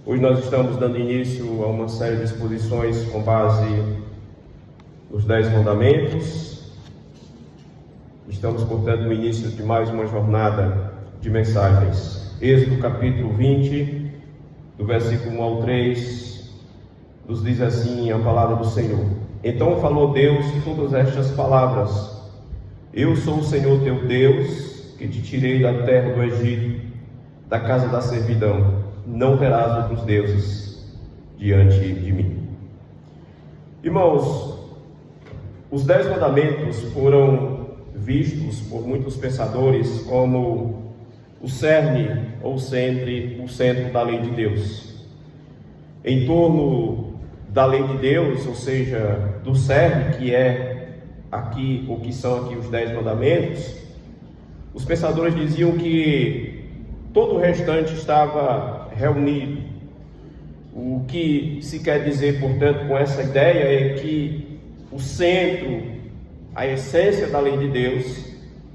Hoje nós estamos dando início a uma série de exposições com base nos 10 mandamentos. Estamos, portanto, no início de mais uma jornada de mensagens. Êxodo capítulo 20, do versículo 1 ao 3, nos diz assim a palavra do Senhor. Então falou Deus todas estas palavras: Eu sou o Senhor teu Deus, que te tirei da terra do Egito, da casa da servidão. Não terás outros deuses diante de mim. Irmãos, os 10 mandamentos foram vistos por muitos pensadores como o cerne ou o centro da lei de Deus. Em torno da lei de Deus, ou seja, do cerne, que é aqui, o que são aqui os 10 mandamentos, os pensadores diziam que todo o restante estava reunido. O que se quer dizer, portanto, com essa ideia é que o centro, a essência da lei de Deus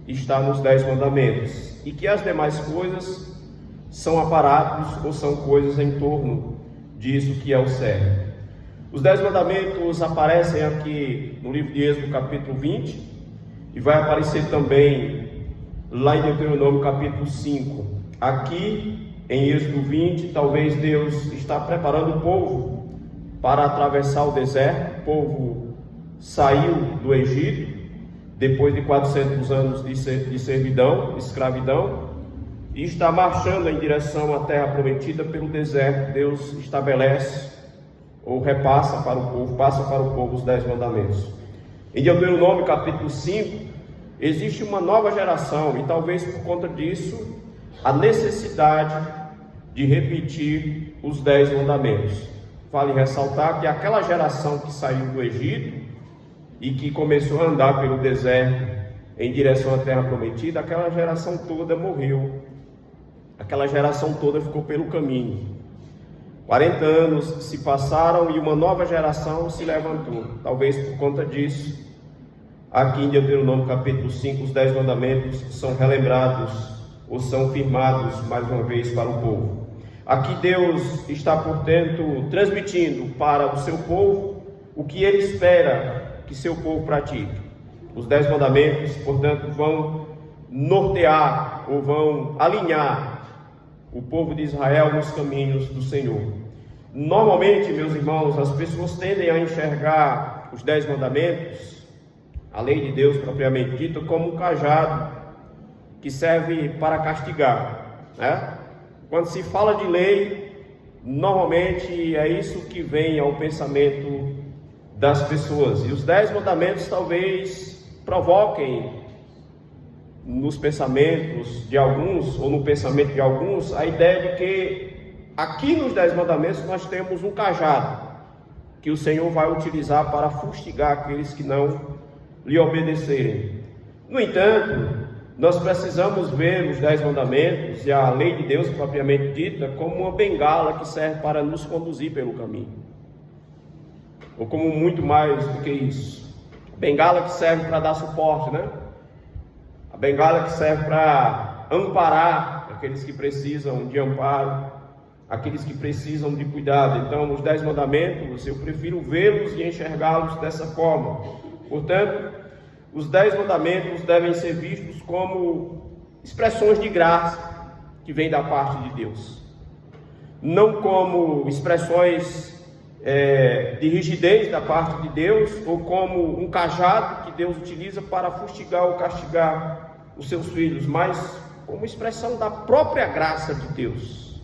está nos 10 mandamentos, e que as demais coisas são aparatos ou são coisas em torno disso que é o cerne. Os 10 mandamentos aparecem aqui no livro de Êxodo capítulo 20, e vai aparecer também lá em Deuteronômio capítulo 5. Aqui em Êxodo 20, talvez Deus está preparando o povo para atravessar o deserto. O povo saiu do Egito depois de 400 anos de servidão, de escravidão, e está marchando em direção à terra prometida pelo deserto. Deus estabelece ou repassa para o povo, passa para o povo os 10 mandamentos. Em Deuteronômio capítulo 5, existe uma nova geração, e talvez por conta disso a necessidade de repetir os 10 mandamentos. Vale ressaltar que aquela geração que saiu do Egito e que começou a andar pelo deserto em direção à terra prometida, aquela geração toda morreu. Aquela geração toda ficou pelo caminho. 40 anos se passaram e uma nova geração se levantou. Talvez por conta disso, aqui em Deuteronômio capítulo 5, os 10 mandamentos são relembrados ou são firmados mais uma vez para o povo. Aqui Deus está, portanto, transmitindo para o seu povo o que Ele espera que seu povo pratique. Os 10 mandamentos, portanto, vão nortear ou vão alinhar o povo de Israel nos caminhos do Senhor. Normalmente, meus irmãos, as pessoas tendem a enxergar os 10 mandamentos, a lei de Deus propriamente dita, como um cajado que serve para castigar, né? Quando se fala de lei, normalmente é isso que vem ao pensamento das pessoas. E os 10 mandamentos talvez provoquem nos pensamentos de alguns, ou no pensamento de alguns, a ideia de que aqui nos 10 mandamentos nós temos um cajado que o Senhor vai utilizar para fustigar aqueles que não lhe obedecerem. No entanto, nós precisamos ver os 10 mandamentos e a lei de Deus propriamente dita como uma bengala que serve para nos conduzir pelo caminho, ou como muito mais do que isso. A bengala que serve para dar suporte, né? A bengala que serve para amparar aqueles que precisam de amparo, aqueles que precisam de cuidado. Então, os 10 mandamentos, eu prefiro vê-los e enxergá-los dessa forma. Portanto, os 10 mandamentos devem ser vistos como expressões de graça que vêm da parte de Deus, não como expressões de rigidez da parte de Deus, ou como um cajado que Deus utiliza para fustigar ou castigar os seus filhos, mas como expressão da própria graça de Deus.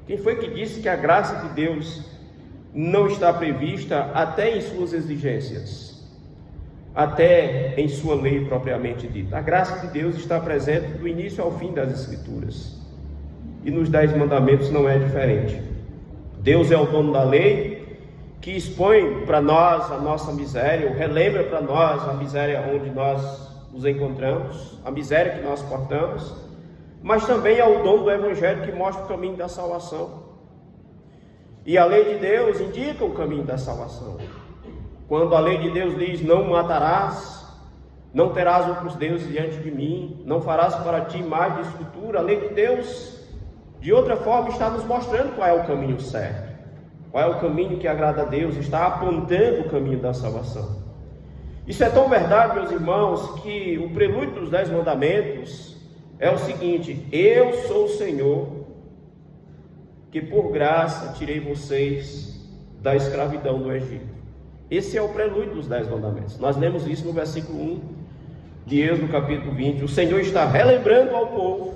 Quem foi que disse que a graça de Deus não está prevista até em suas exigências, até em sua lei propriamente dita? A graça de Deus está presente do início ao fim das Escrituras, e nos 10 mandamentos não é diferente. Deus é o dono da lei, que expõe para nós a nossa miséria, ou relembra para nós a miséria onde nós nos encontramos, a miséria que nós portamos, mas também é o dono do Evangelho, que mostra o caminho da salvação. E a lei de Deus indica o caminho da salvação. Quando a lei de Deus diz: não matarás, não terás outros deuses diante de mim, não farás para ti imagem de escultura, a lei de Deus De outra forma, está nos mostrando qual é o caminho certo, qual é o caminho que agrada a Deus, está apontando o caminho da salvação. Isso é tão verdade, meus irmãos, que o prelúdio dos 10 mandamentos é o seguinte: eu sou o Senhor, que por graça tirei vocês da escravidão do Egito. Esse é o prelúdio dos 10 mandamentos. Nós lemos isso no versículo 1 de Êxodo, capítulo 20. O Senhor está relembrando ao povo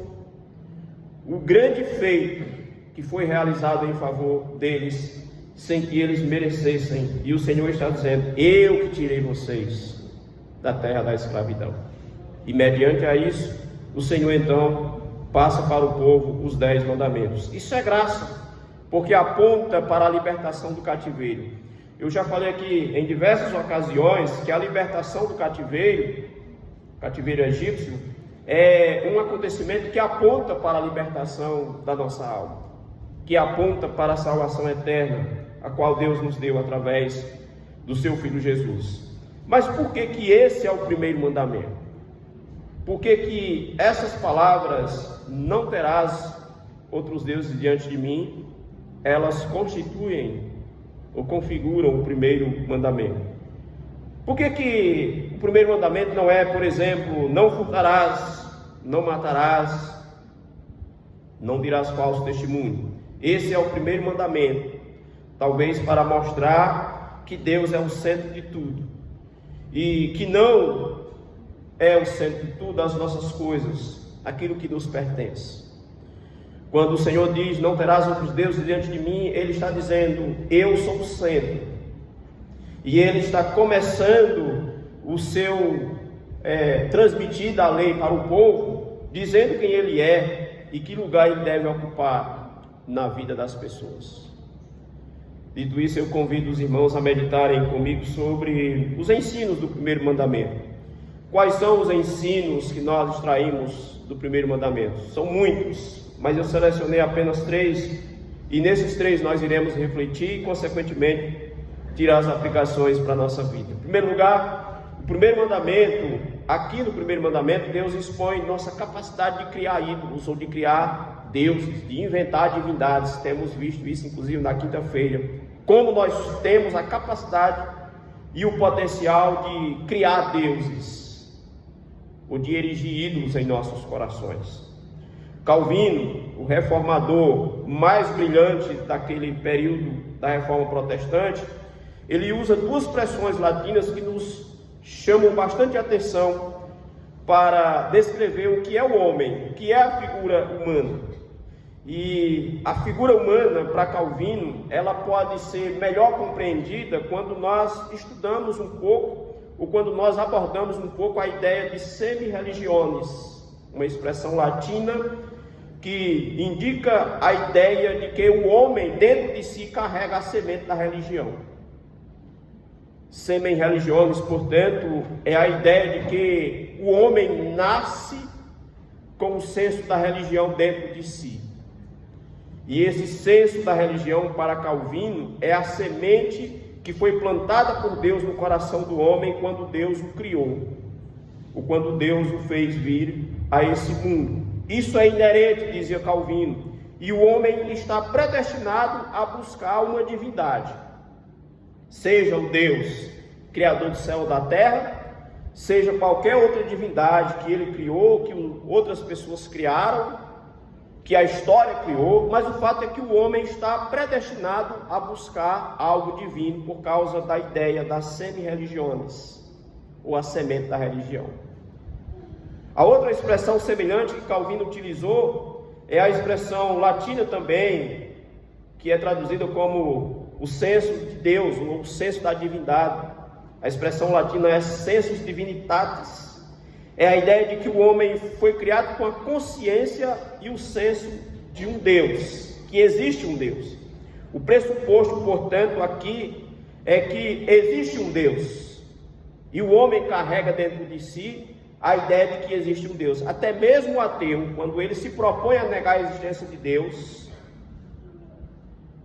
o grande feito que foi realizado em favor deles, sem que eles merecessem. E o Senhor está dizendo: eu que tirei vocês da terra da escravidão. E mediante a isso, o Senhor então passa para o povo os 10 mandamentos. Isso é graça, porque aponta para a libertação do cativeiro. Eu já falei aqui em diversas ocasiões que a libertação do cativeiro egípcio, é um acontecimento que aponta para a libertação da nossa alma, que aponta para a salvação eterna, a qual Deus nos deu através do seu Filho Jesus. Mas por que que esse é o primeiro mandamento? Por que que essas palavras, não terás outros deuses diante de mim, elas constituem ou configuram o primeiro mandamento? Por que que o primeiro mandamento não é, por exemplo, não furtarás, não matarás, não dirás falso testemunho? Esse é o primeiro mandamento, talvez para mostrar que Deus é o centro de tudo, e que não é o centro de tudo as nossas coisas, aquilo que nos pertence. Quando o Senhor diz, não terás outros deuses diante de mim, Ele está dizendo, eu sou o centro. E Ele está começando o seu transmitir da lei para o povo, dizendo quem Ele é e que lugar Ele deve ocupar na vida das pessoas. Dito isso, eu convido os irmãos a meditarem comigo sobre os ensinos do primeiro mandamento. Quais são os ensinos que nós extraímos do primeiro mandamento? São muitos, mas eu selecionei apenas 3, e nesses 3 nós iremos refletir e, consequentemente, tirar as aplicações para a nossa vida. Em primeiro lugar, o primeiro mandamento, aqui no primeiro mandamento, Deus expõe nossa capacidade de criar ídolos, ou de criar deuses, de inventar divindades. Temos visto isso, inclusive, na quinta-feira, como nós temos a capacidade e o potencial de criar deuses, ou de erigir ídolos em nossos corações. Calvino, o reformador mais brilhante daquele período da reforma protestante, ele usa 2 expressões latinas que nos chamam bastante atenção para descrever o que é o homem, o que é a figura humana. E a figura humana, para Calvino, ela pode ser melhor compreendida quando nós estudamos um pouco, ou quando nós abordamos um pouco a ideia de semi-religiones, uma expressão latina que indica a ideia de que o homem dentro de si carrega a semente da religião. Semi-religiones, portanto, é a ideia de que o homem nasce com o senso da religião dentro de si. E esse senso da religião, para Calvino, é a semente que foi plantada por Deus no coração do homem quando Deus o criou, ou quando Deus o fez vir a esse mundo. Isso é inerente, dizia Calvino, e o homem está predestinado a buscar uma divindade, seja o Deus criador do céu e da terra, seja qualquer outra divindade que ele criou, que outras pessoas criaram, que a história criou, mas o fato é que o homem está predestinado a buscar algo divino por causa da ideia das semi-religiones, ou a semente da religião. A outra expressão semelhante que Calvino utilizou é a expressão latina também, que é traduzida como o senso de Deus, ou o senso da divindade. A expressão latina é sensus divinitatis. É a ideia de que o homem foi criado com a consciência e o senso de um Deus, que existe um Deus. O pressuposto, portanto, aqui é que existe um Deus, e o homem carrega dentro de si a ideia de que existe um Deus. Até mesmo o ateu, quando ele se propõe a negar a existência de Deus,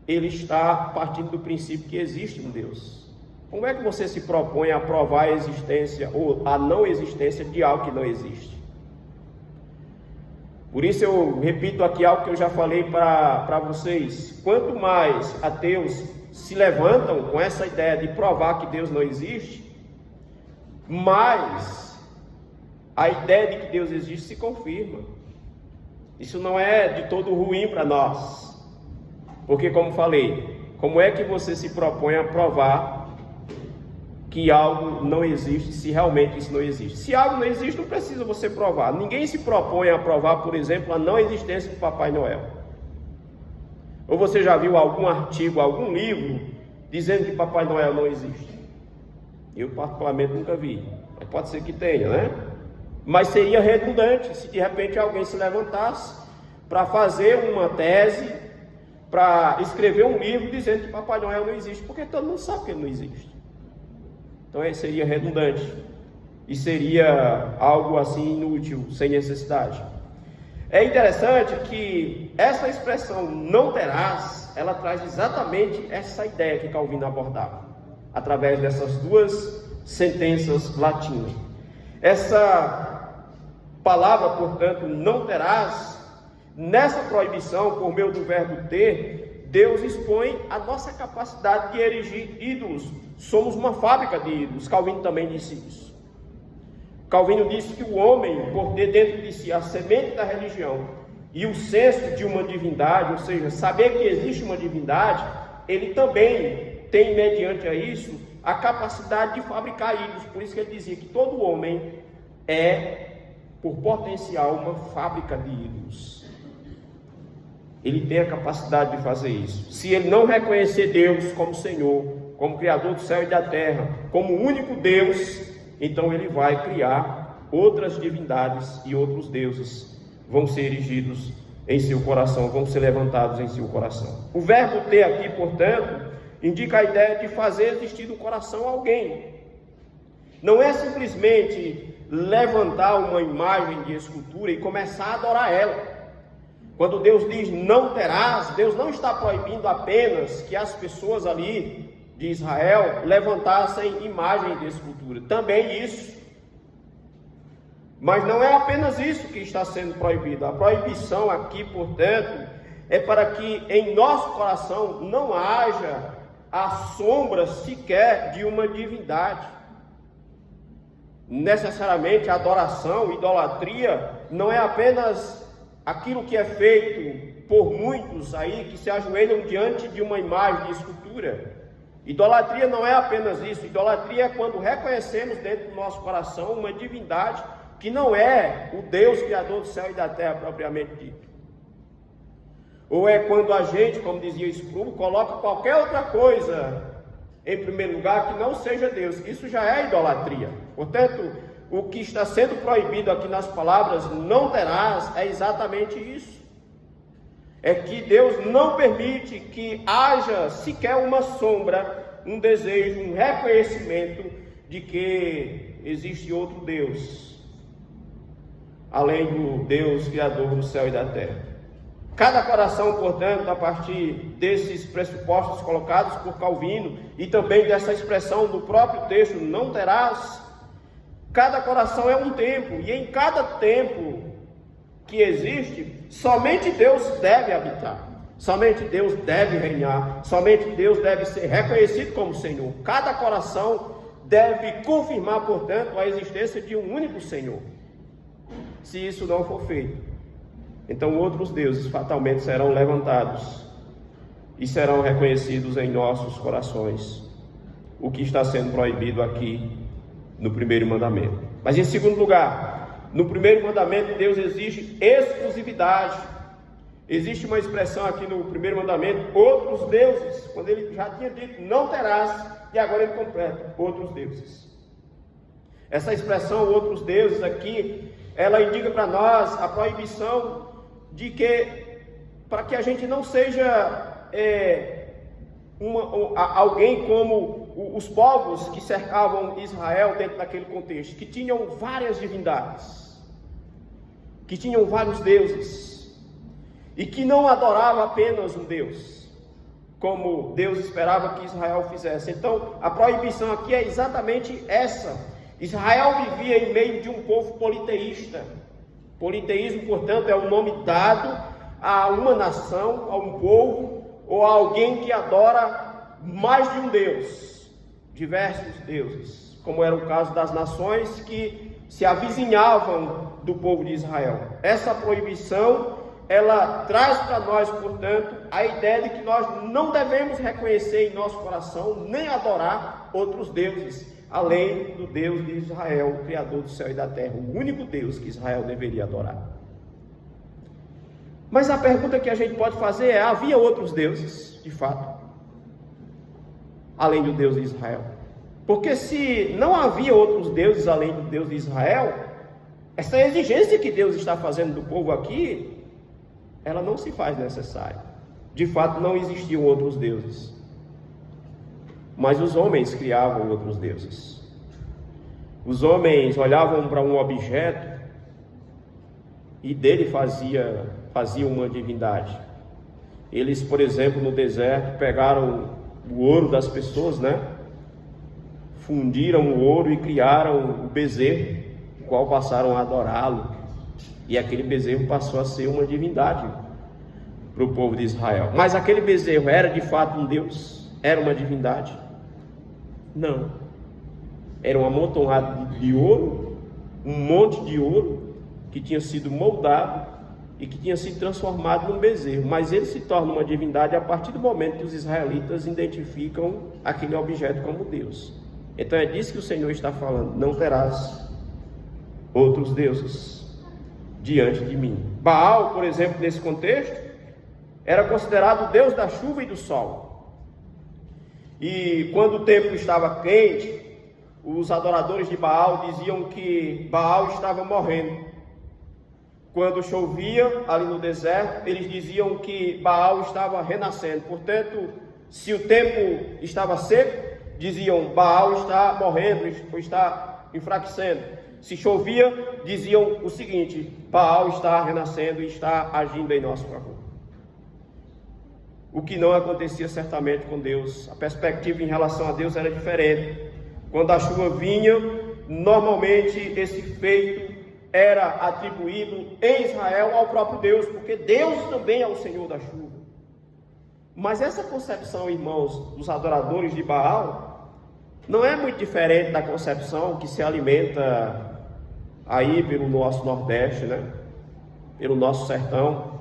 ele está partindo do princípio que existe um Deus. Como é que você se propõe a provar a existência ou a não existência de algo que não existe? Por isso eu repito aqui algo que eu já falei para vocês. Quanto mais ateus se levantam com essa ideia de provar que Deus não existe, mais a ideia de que Deus existe se confirma. Isso não é de todo ruim para nós. Porque, como falei, como é que você se propõe a provar que algo não existe, se realmente isso não existe? Se algo não existe, não precisa você provar. Ninguém se propõe a provar, por exemplo, a não existência do Papai Noel. Ou você já viu algum artigo, algum livro, dizendo que Papai Noel não existe? Eu, particularmente, nunca vi. Mas pode ser que tenha, né? Mas seria redundante se de repente alguém se levantasse para fazer uma tese, para escrever um livro dizendo que Papai Noel não existe, porque todo mundo sabe que ele não existe. Então seria redundante e seria algo assim inútil, sem necessidade. É interessante que essa expressão não terás, ela traz exatamente essa ideia que Calvino abordava, através dessas duas sentenças latinas. Essa palavra, portanto, não terás, nessa proibição, por meio do verbo ter, Deus expõe a nossa capacidade de erigir ídolos. Somos uma fábrica de ídolos. Calvino também disse isso. Calvino disse que o homem, por ter dentro de si a semente da religião e o senso de uma divindade, ou seja, saber que existe uma divindade, ele também tem, mediante a isso, a capacidade de fabricar ídolos. Por isso que ele dizia que todo homem é, por potencial, uma fábrica de ídolos. Ele tem a capacidade de fazer isso. Se ele não reconhecer Deus como Senhor, como Criador do céu e da terra, como único Deus, então ele vai criar outras divindades e outros deuses vão ser erigidos em seu coração, vão ser levantados em seu coração. O verbo ter aqui, portanto, indica a ideia de fazer existir no coração alguém. Não é simplesmente levantar uma imagem de escultura e começar a adorar ela. Quando Deus diz não terás, Deus não está proibindo apenas que as pessoas ali de Israel levantassem imagem de escultura. Também isso. Mas não é apenas isso que está sendo proibido. A proibição aqui, portanto, é para que em nosso coração não haja a sombra sequer de uma divindade. Necessariamente a adoração, idolatria, não é apenas aquilo que é feito por muitos aí que se ajoelham diante de uma imagem de escultura. Idolatria não é apenas isso. Idolatria é quando reconhecemos dentro do nosso coração uma divindade que não é o Deus Criador do céu e da terra propriamente dito. Ou é quando a gente, como dizia Spurgeon, coloca qualquer outra coisa em primeiro lugar que não seja Deus. Isso já é idolatria. Portanto, o que está sendo proibido aqui nas palavras não terás é exatamente isso. É que Deus não permite que haja sequer uma sombra, um desejo, um reconhecimento de que existe outro Deus, além do Deus Criador do céu e da terra. Cada coração, portanto, a partir desses pressupostos colocados por Calvino e também dessa expressão do próprio texto, não terás, cada coração é um templo, e em cada templo que existe, somente Deus deve habitar, somente Deus deve reinar, somente Deus deve ser reconhecido como Senhor. Cada coração deve confirmar, portanto, a existência de um único Senhor. Se isso não for feito, então outros deuses fatalmente serão levantados e serão reconhecidos em nossos corações, o que está sendo proibido aqui no primeiro mandamento. Mas em segundo lugar, no primeiro mandamento, Deus exige exclusividade. Existe uma expressão aqui no primeiro mandamento, outros deuses, quando ele já tinha dito, não terás, e agora ele completa, outros deuses. Essa expressão, outros deuses, aqui, ela indica para nós a proibição de que, para que a gente não seja alguém como os povos que cercavam Israel dentro daquele contexto, que tinham várias divindades, que tinham vários deuses, e que não adorava apenas um Deus, como Deus esperava que Israel fizesse. Então, a proibição aqui é exatamente essa. Israel vivia em meio de um povo politeísta, Politeísmo, portanto, é o nome dado a uma nação, a um povo ou a alguém que adora mais de um Deus, diversos deuses, como era o caso das nações que se avizinhavam do povo de Israel. Essa proibição, ela traz para nós, portanto, a ideia de que nós não devemos reconhecer em nosso coração, nem adorar outros deuses, além do Deus de Israel, o Criador do céu e da terra, o único Deus que Israel deveria adorar. Mas a pergunta que a gente pode fazer é: havia outros deuses, de fato, além do Deus de Israel? Porque se não havia outros deuses além do Deus de Israel, essa exigência que Deus está fazendo do povo aqui, ela não se faz necessária. De fato, não existiam outros deuses, mas os homens criavam outros deuses. Os homens olhavam para um objeto e dele faziam uma divindade. Eles, por exemplo, no deserto, pegaram o ouro das pessoas, fundiram o ouro e criaram o bezerro, o qual passaram a adorá-lo. E aquele bezerro passou a ser uma divindade para o povo de Israel. Mas aquele bezerro era de fato um Deus? Era uma divindade? Não. Era um amontoado de ouro, um monte de ouro que tinha sido moldado e que tinha sido transformado num bezerro. Mas ele se torna uma divindade a partir do momento que os israelitas identificam aquele objeto como Deus. Então é disso que o Senhor está falando: não terás outros deuses diante de mim. Baal, por exemplo, nesse contexto, era considerado o Deus da chuva e do sol. E quando o tempo estava quente, os adoradores de Baal diziam que Baal estava morrendo. Quando chovia ali no deserto, eles diziam que Baal estava renascendo. Portanto, se o tempo estava seco, diziam: Baal está morrendo, ou está enfraquecendo. Se chovia, diziam o seguinte: Baal está renascendo e está agindo em nosso favor. O que não acontecia certamente com Deus. A perspectiva em relação a Deus era diferente. Quando a chuva vinha, normalmente esse feito era atribuído em Israel ao próprio Deus, porque Deus também é o Senhor da chuva. Mas essa concepção, irmãos, dos adoradores de Baal, não é muito diferente da concepção que se alimenta aí pelo nosso Nordeste, pelo nosso sertão.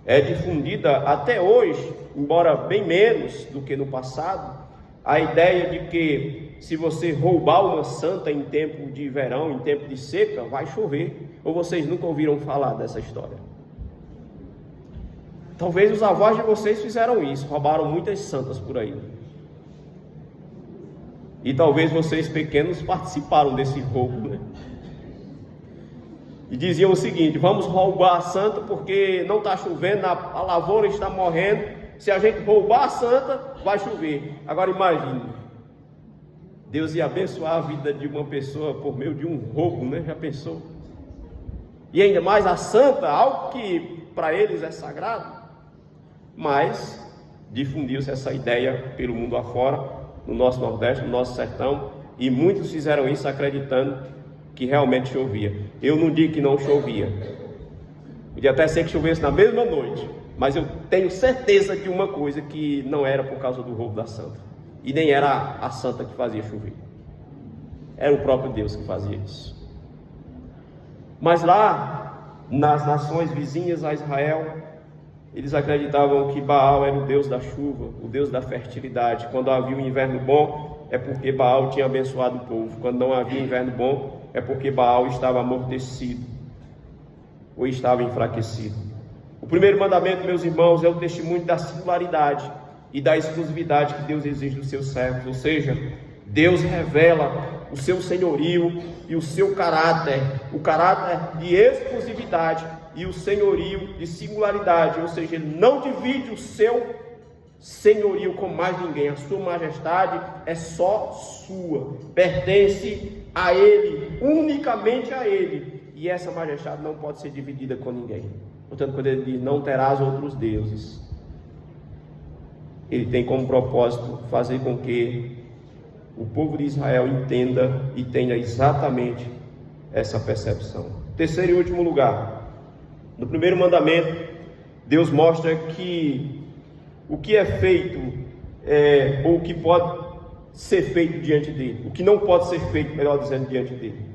É difundida até hoje, embora bem menos do que no passado, a ideia de que se você roubar uma santa em tempo de verão, em tempo de seca, vai chover. Ou vocês nunca ouviram falar dessa história? Talvez os avós de vocês fizeram isso, roubaram muitas santas por aí. E talvez vocês pequenos participaram desse roubo, E diziam o seguinte: vamos roubar a santa porque não está chovendo, a lavoura está morrendo. Se a gente roubar a santa, vai chover. Agora imagine, Deus ia abençoar a vida de uma pessoa por meio de um roubo, Já pensou? E ainda mais a santa, algo que para eles é sagrado. Mas difundiu-se essa ideia pelo mundo afora, no nosso Nordeste, no nosso sertão, e muitos fizeram isso acreditando que realmente chovia. Eu não digo que não chovia, podia até ser que chovesse na mesma noite, mas eu tenho certeza de uma coisa: que não era por causa do roubo da santa, e nem era a santa que fazia chover, era o próprio Deus que fazia isso. Mas lá nas nações vizinhas a Israel, eles acreditavam que Baal era o Deus da chuva, o Deus da fertilidade. Quando havia um inverno bom, é porque Baal tinha abençoado o povo. Quando não havia inverno bom, é porque Baal estava amortecido ou estava enfraquecido. O primeiro mandamento, meus irmãos, é o testemunho da singularidade e da exclusividade que Deus exige dos seus servos. Ou seja, Deus revela o seu senhorio e o seu caráter, o caráter de exclusividade e o senhorio de singularidade. Ou seja, Ele não divide o seu senhorio com mais ninguém. A sua majestade é só sua, pertence a Ele, unicamente a Ele, e essa majestade não pode ser dividida com ninguém. Portanto, quando Ele diz: não terás outros deuses, Ele tem como propósito fazer com que o povo de Israel entenda e tenha exatamente essa percepção. Terceiro e último lugar, No primeiro mandamento, Deus mostra que o que é feito, ou o que pode ser feito diante dele, o que não pode ser feito, melhor dizendo, diante dele.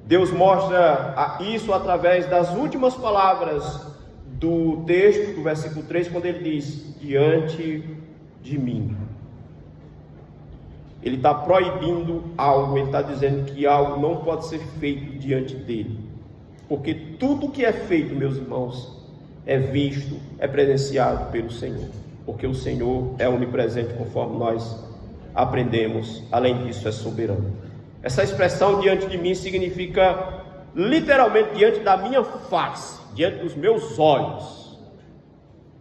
Deus mostra isso através das últimas palavras do texto, do versículo 3, quando ele diz: diante de mim. Ele está proibindo algo, ele está dizendo que algo não pode ser feito diante dele, porque tudo que é feito, meus irmãos, é visto, é presenciado pelo Senhor, porque o Senhor é onipresente, conforme nós aprendemos. Além disso, é soberano. Essa expressão diante de mim significa literalmente diante da minha face, diante dos meus olhos.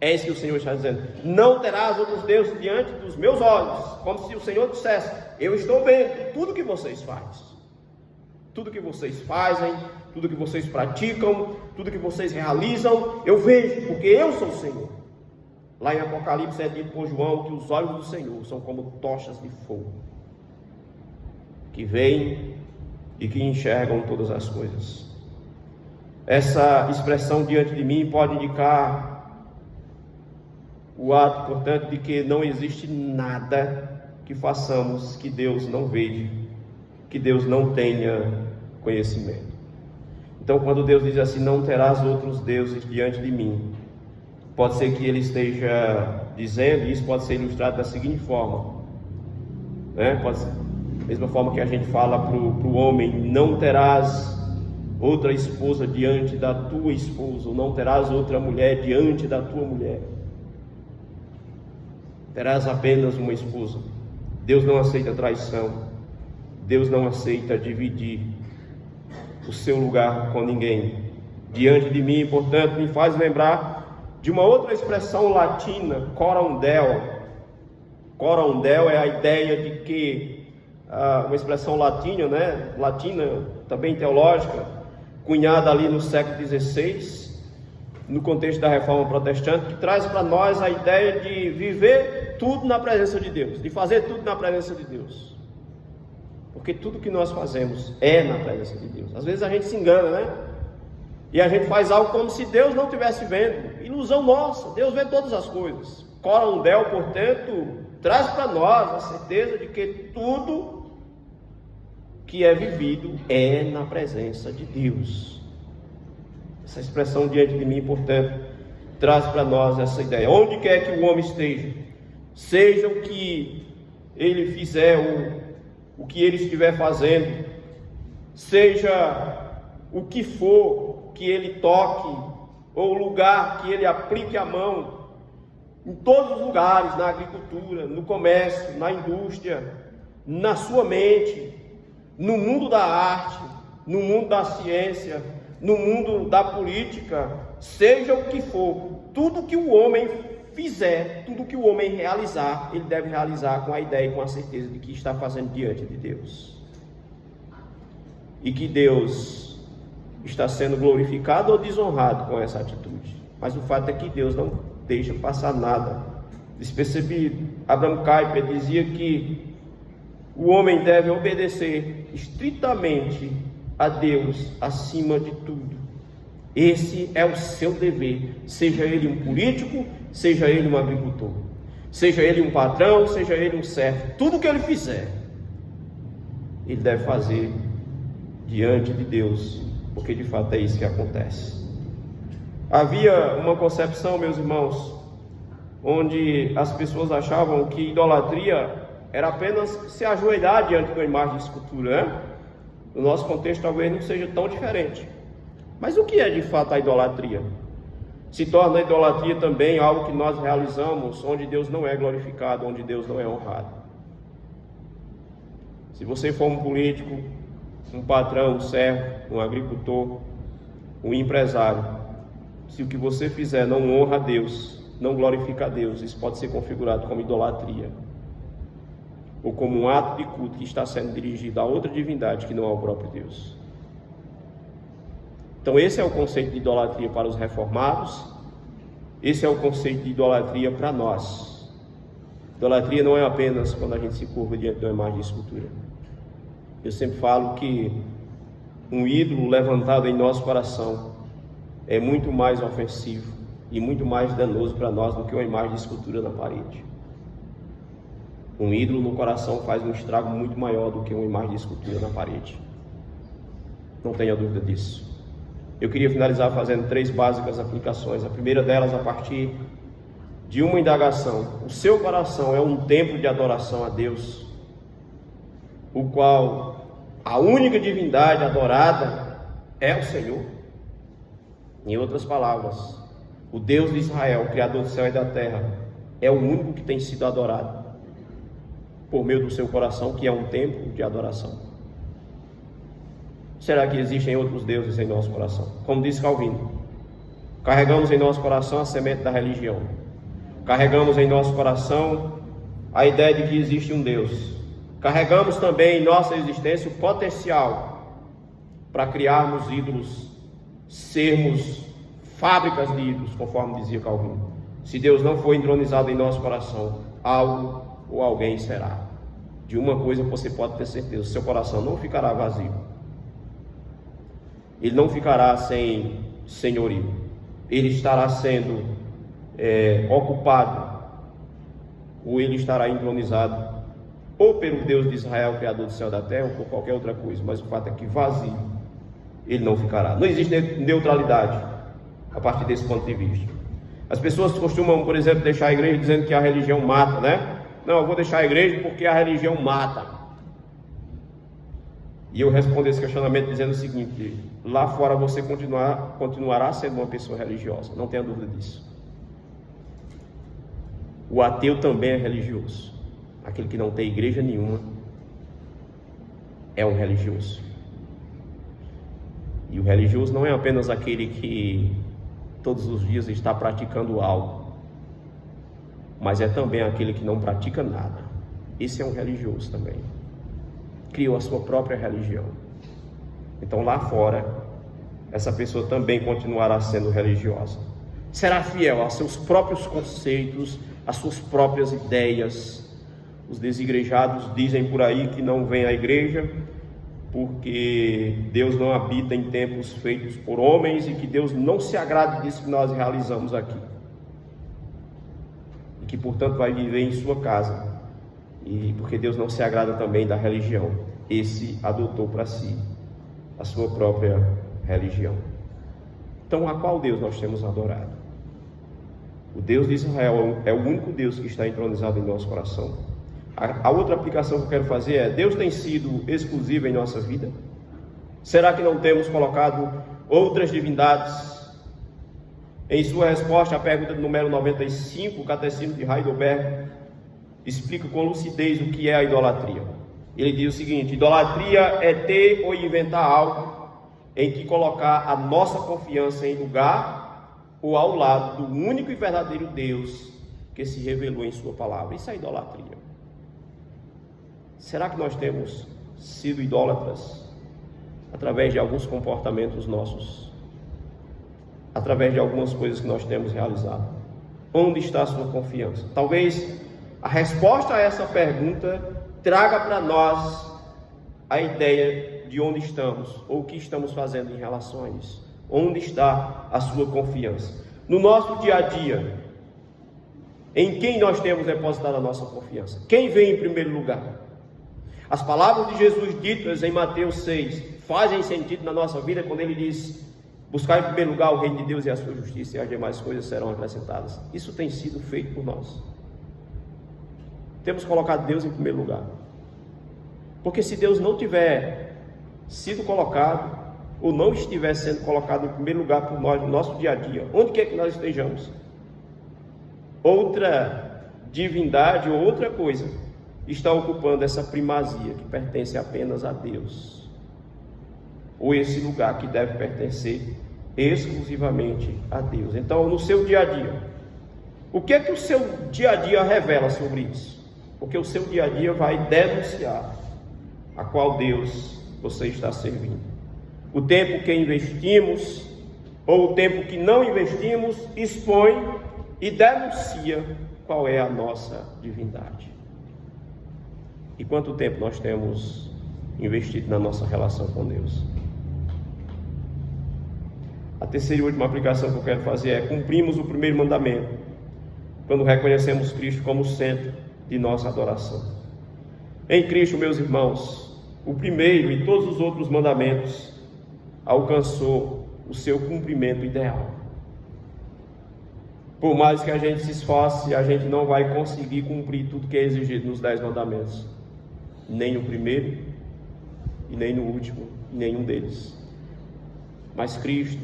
É isso que o Senhor está dizendo: não terás outros deuses diante dos meus olhos. Como se o Senhor dissesse: eu estou vendo tudo que vocês fazem, tudo que vocês fazem, tudo que vocês praticam, tudo que vocês realizam, eu vejo, porque eu sou o Senhor. Lá em Apocalipse é dito por João que os olhos do Senhor são como tochas de fogo, que veem e que enxergam todas as coisas. Essa expressão diante de mim pode indicar o ato, portanto, de que não existe nada que façamos que Deus não veja, que Deus não tenha conhecimento. Então, quando Deus diz assim: não terás outros deuses diante de mim, pode ser que ele esteja dizendo, e isso pode ser ilustrado da seguinte forma, pode ser, da mesma forma que a gente fala para o homem: não terás outra esposa diante da tua esposa, ou não terás outra mulher diante da tua mulher, terás apenas uma esposa. Deus não aceita traição, Deus não aceita dividir o seu lugar com ninguém. Diante de mim, portanto, me faz lembrar de uma outra expressão latina, corondel. Corondel é a ideia de que, uma expressão latina, latina, também teológica, cunhada ali no século XVI, no contexto da Reforma Protestante, que traz para nós a ideia de viver tudo na presença de Deus, de fazer tudo na presença de Deus. Porque tudo que nós fazemos é na presença de Deus. Às vezes a gente se engana, e a gente faz algo como se Deus não estivesse vendo. Ilusão nossa, Deus vê todas as coisas. Corondel, portanto, traz para nós a certeza de que tudo que é vivido é na presença de Deus. Essa expressão diante de mim, portanto, traz para nós essa ideia. Onde quer que o homem esteja, seja o que ele fizer, o que ele estiver fazendo, seja o que for que ele toque, ou o lugar que ele aplique a mão, em todos os lugares, na agricultura, no comércio, na indústria, na sua mente, no mundo da arte, no mundo da ciência, no mundo da política, seja o que for, tudo que o homem fizer, tudo que o homem realizar, ele deve realizar com a ideia e com a certeza de que está fazendo diante de Deus, e que Deus está sendo glorificado ou desonrado com essa atitude. Mas o fato é que Deus não deixa passar nada despercebido. Abraham Kuyper dizia que o homem deve obedecer estritamente a Deus acima de tudo. Esse é o seu dever, seja ele um político, seja ele um agricultor, seja ele um patrão, seja ele um servo. Tudo que ele fizer, ele deve fazer diante de Deus, porque de fato é isso que acontece. Havia uma concepção, meus irmãos, onde as pessoas achavam que idolatria era apenas se ajoelhar diante de uma imagem de escultura, No nosso contexto talvez não seja tão diferente. Mas o que é de fato a idolatria? Se torna a idolatria também algo que nós realizamos onde Deus não é glorificado, onde Deus não é honrado. Se você for um político, um patrão, um servo, um agricultor, um empresário, se o que você fizer não honra a Deus, não glorifica a Deus, isso pode ser configurado como idolatria, ou como um ato de culto que está sendo dirigido a outra divindade que não é o próprio Deus. Então esse é o conceito de idolatria para os reformados, esse é o conceito de idolatria para nós. Idolatria não é apenas quando a gente se curva diante de uma imagem de escultura. Eu sempre falo que um ídolo levantado em nosso coração é muito mais ofensivo e muito mais danoso para nós do que uma imagem de escultura na parede. Um ídolo no coração faz um estrago muito maior do que uma imagem de escultura na parede. Não tenha dúvida disso. Eu queria finalizar fazendo 3 básicas aplicações. A primeira delas, a partir de uma indagação. O seu coração é um templo de adoração a Deus, o qual a única divindade adorada é o Senhor. Em outras palavras, o Deus de Israel, o Criador do céu e da terra, é o único que tem sido adorado por meio do seu coração, que é um templo de adoração. Será que existem outros deuses em nosso coração? Como disse Calvino, carregamos em nosso coração a semente da religião. Carregamos em nosso coração a ideia de que existe um Deus. Carregamos também em nossa existência o potencial para criarmos ídolos, sermos fábricas de ídolos, conforme dizia Calvino. Se Deus não for entronizado em nosso coração, algo ou alguém será. De uma coisa você pode ter certeza: seu coração não ficará vazio. Ele não ficará sem senhorio. Ele estará sendo ocupado, ou ele estará entronizado, ou pelo Deus de Israel, Criador do céu e da terra, ou por qualquer outra coisa. Mas o fato é que vazio ele não ficará. Não existe neutralidade a partir desse ponto de vista. As pessoas costumam, por exemplo, deixar a igreja dizendo que a religião mata, né? Não, eu vou deixar a igreja porque a religião mata. E eu respondo esse questionamento dizendo o seguinte: lá fora você continuará sendo uma pessoa religiosa, não tenha dúvida disso. O ateu também é religioso. Aquele que não tem igreja nenhuma é um religioso. E o religioso não é apenas aquele que todos os dias está praticando algo, mas é também aquele que não pratica nada. Esse é um religioso também. Criou a sua própria religião. Então lá fora, essa pessoa também continuará sendo religiosa. Será fiel aos seus próprios conceitos, às suas próprias ideias. Os desigrejados dizem por aí que não vêm à igreja porque Deus não habita em templos feitos por homens e que Deus não se agrada disso que nós realizamos aqui. E que, portanto, vai viver em sua casa. E porque Deus não se agrada também da religião. Esse adotou para si a sua própria religião. Então, a qual Deus nós temos adorado? O Deus de Israel é o único Deus que está entronizado em nosso coração. A outra aplicação que eu quero fazer é: Deus tem sido exclusivo em nossa vida? Será que não temos colocado outras divindades? Em sua resposta à pergunta número 95, o Catecismo de Heidelberg explica com lucidez o que é a idolatria. Ele diz o seguinte: idolatria é ter ou inventar algo em que colocar a nossa confiança em lugar ou ao lado do único e verdadeiro Deus que se revelou em sua palavra. Isso é idolatria. Será que nós temos sido idólatras através de alguns comportamentos nossos, através de algumas coisas que nós temos realizado? Onde está a sua confiança? Talvez a resposta a essa pergunta traga para nós a ideia de onde estamos, ou o que estamos fazendo em relação a isso. Onde está a sua confiança? No nosso dia a dia, em quem nós temos depositado a nossa confiança? Quem vem em primeiro lugar? As palavras de Jesus ditas em Mateus 6 fazem sentido na nossa vida quando ele diz: buscar em primeiro lugar o reino de Deus e a sua justiça, e as demais coisas serão acrescentadas. Isso tem sido feito por nós. Temos colocado Deus em primeiro lugar. Porque se Deus não tiver sido colocado, ou não estiver sendo colocado em primeiro lugar por nós no nosso dia a dia, onde quer que nós estejamos, outra divindade ou outra coisa está ocupando essa primazia que pertence apenas a Deus, ou esse lugar que deve pertencer exclusivamente a Deus. Então, no seu dia a dia, o que é que o seu dia a dia revela sobre isso? Porque o seu dia a dia vai denunciar a qual Deus você está servindo. O tempo que investimos ou o tempo que não investimos expõe e denuncia qual é a nossa divindade. E quanto tempo nós temos investido na nossa relação com Deus? A terceira e última aplicação que eu quero fazer é: cumprimos o primeiro mandamento quando reconhecemos Cristo como o centro de nossa adoração. Em Cristo, meus irmãos, o primeiro e todos os outros mandamentos alcançou o seu cumprimento ideal. Por mais que a gente se esforce, a gente não vai conseguir cumprir tudo que é exigido nos 10 mandamentos. Nem no primeiro, e nem no último, nenhum deles. Mas Cristo,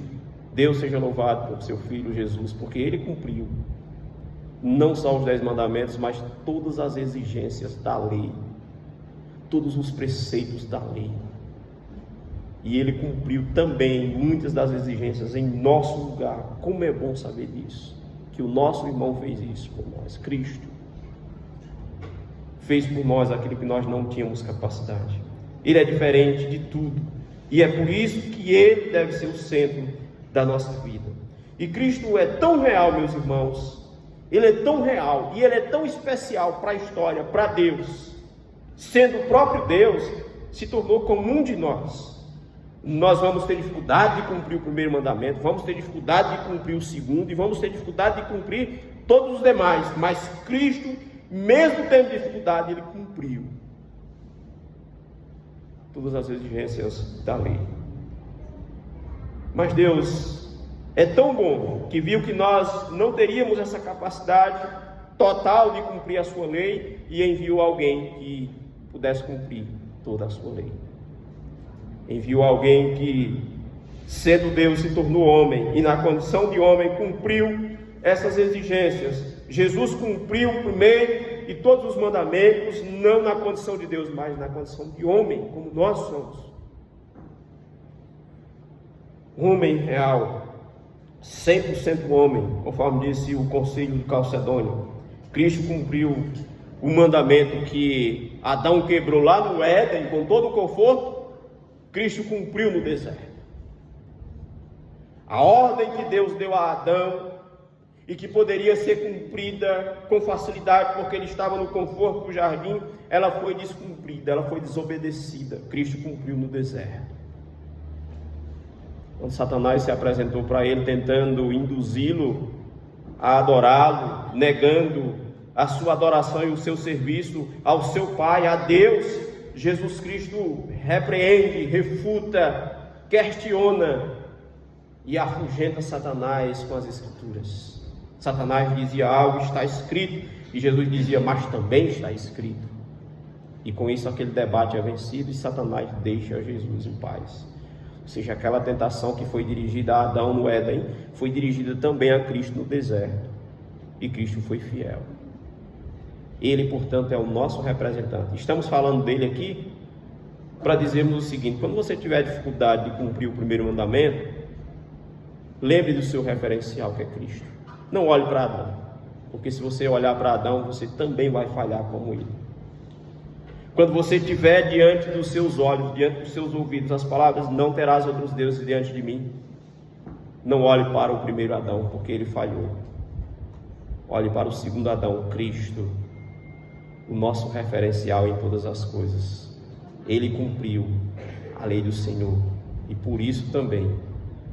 Deus seja louvado por seu Filho Jesus, porque Ele cumpriu não só os 10 mandamentos, mas todas as exigências da lei, todos os preceitos da lei. E Ele cumpriu também muitas das exigências em nosso lugar. Como é bom saber disso, que o nosso irmão fez isso por nós. Cristo fez por nós aquilo que nós não tínhamos capacidade. Ele é diferente de tudo, e é por isso que Ele deve ser o centro da nossa vida. E Cristo é tão real, meus irmãos, Ele é tão real, e Ele é tão especial para a história, para Deus, sendo o próprio Deus, se tornou comum de nós. Nós vamos ter dificuldade de cumprir o primeiro mandamento, vamos ter dificuldade de cumprir o segundo, e vamos ter dificuldade de cumprir todos os demais, mas Cristo, mesmo tendo dificuldade, Ele cumpriu todas as exigências da lei. Mas Deus é tão bom que viu que nós não teríamos essa capacidade total de cumprir a sua lei, e enviou alguém que pudesse cumprir toda a sua lei. Enviou alguém que, sendo Deus, se tornou homem, e na condição de homem cumpriu essas exigências. Jesus cumpriu o primeiro e todos os mandamentos, não na condição de Deus, mas na condição de homem, como nós somos. Homem real, 100% homem, conforme disse o Concílio de Calcedônia. Cristo cumpriu o mandamento que Adão quebrou lá no Éden, com todo o conforto. Cristo cumpriu no deserto. A ordem que Deus deu a Adão, e que poderia ser cumprida com facilidade, porque ele estava no conforto do jardim, ela foi descumprida, ela foi desobedecida. Cristo cumpriu no deserto. Quando Satanás se apresentou para ele, tentando induzi-lo a adorá-lo, negando a sua adoração e o seu serviço ao seu Pai, a Deus, Jesus Cristo repreende, refuta, questiona e afugenta Satanás com as Escrituras. Satanás dizia: algo está escrito, e Jesus dizia: mas também está escrito. E com isso aquele debate é vencido, e Satanás deixa Jesus em paz. Ou seja, aquela tentação que foi dirigida a Adão no Éden, foi dirigida também a Cristo no deserto, e Cristo foi fiel. Ele, portanto, é o nosso representante. Estamos falando dele aqui para dizermos o seguinte: quando você tiver dificuldade de cumprir o primeiro mandamento, lembre do seu referencial, que é Cristo. Não olhe para Adão, porque se você olhar para Adão, você também vai falhar como ele. Quando você tiver diante dos seus olhos, diante dos seus ouvidos, as palavras: não terás outros deuses diante de mim, não olhe para o primeiro Adão, porque ele falhou. Olhe para o segundo Adão, Cristo, o nosso referencial em todas as coisas. Ele cumpriu a lei do Senhor, e por isso também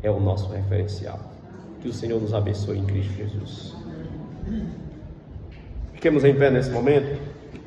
é o nosso referencial. Que o Senhor nos abençoe em Cristo Jesus. Fiquemos em pé nesse momento.